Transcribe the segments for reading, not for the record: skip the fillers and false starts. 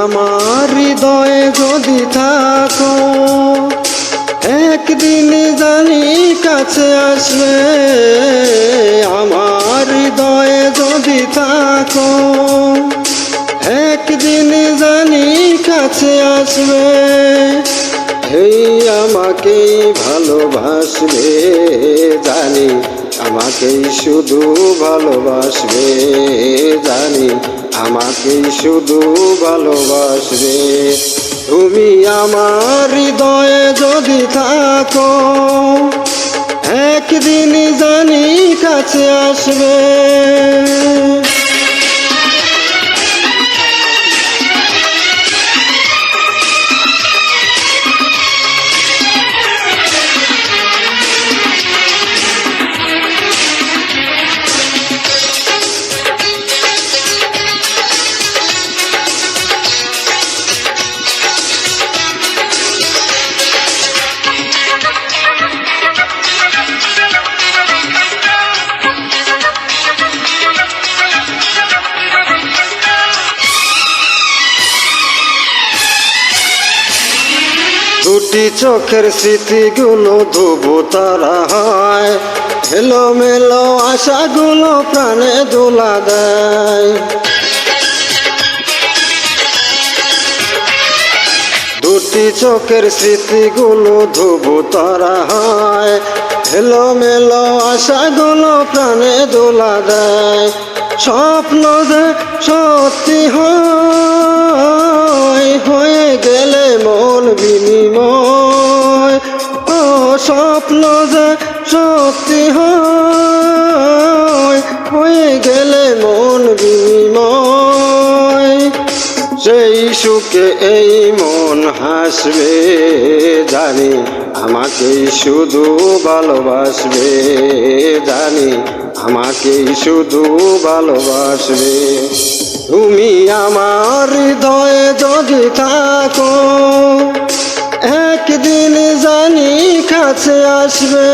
আমার হৃদয়ে যদি থাকো, একদিন জানি কাছে আসবে। আমার হৃদয়ে যদি থাকো, একদিন জানি কাছে আসবে। এই আমাকেই ভালোবাসবে, জানি আমাকেই শুধু ভালোবাসবে, জানি আমাকেই শুধু ভালোবাসবে। তুমি আমার হৃদয়ে যদি থাকো, একদিন জানি কাছে আসবে। দুটি চোখের স্মৃতিগুলো ধুবু তারা হয়, এলোমেলো আশাগুলো প্রাণে দোলা দেয়। দুটি চোখের স্মৃতিগুলো ধুবু তারা হয়, এলোমেলো আশাগুলো প্রাণে দোলা দেয়। স্বপ্ন যে সত্যি হয়, হয়ে গেলে মন বিনিময়। ও স্বপ্ন যে সত্যি হয়, হয়ে গেলে মন বিনিময়। সেই সুখে এই মন হাসবে, জানি আমাকেই শুধু ভালোবাসবে, জানি আমাকেই শুধু ভালোবাসবে। তুমি আমার হৃদয়ে যদি থাকো, একদিন জানি কাছে আসবে।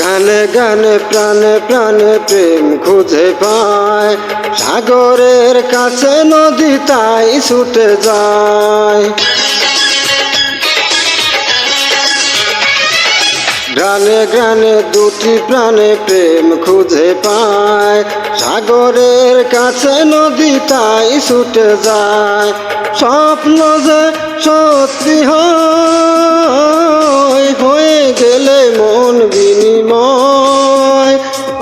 গানে গানে প্রাণে প্রাণে প্রেম খুঁজে পায়, সাগরের কাছে নদী তাই ছুটে যায়। গানে গানে দুটি প্রাণে প্রেম খুঁজে পায়, সাগরের কাছে নদী তাই ছুটে যায়। স্বপ্ন যে সত্যি হয়, হয়ে গেলে মন বিনিময়।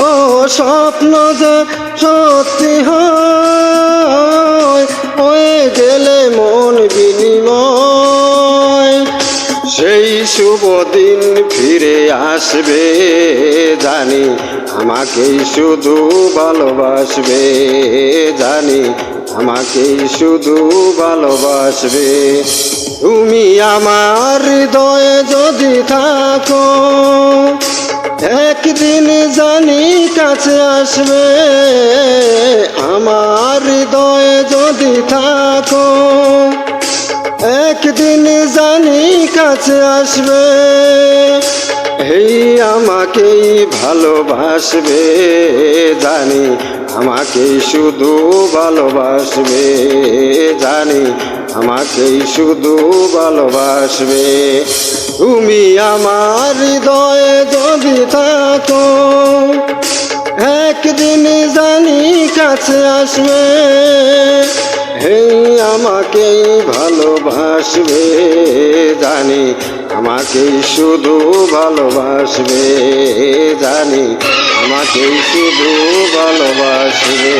ও স্বপ্ন যে সত্যি হয়, হয়ে গেলে মন বিনিময়। সেই শুভ দিন ফিরে আসবে, জানি আমাকেই শুধু ভালোবাসবে, জানি আমাকেই শুধু ভালোবাসবে। তুমি আমার হৃদয়ে যদি থাকো, একদিন জানি কাছে আসবে। আমার হৃদয়ে যদি থাকো, একদিন জানি কাছে আসবে। এই আমাকেই ভালোবাসবে, জানি আমাকেই শুধু ভালোবাসবে, জানি আমাকেই শুধু ভালোবাসবে। তুমি আমার হৃদয়ে যদি থাকো, একদিন জানি কাছে আসবে। এই আমাকেই ভালোবাসবে, জানি আমাকেই শুধু ভালোবাসবে, জানি আমাকেই শুধু ভালোবাসবে।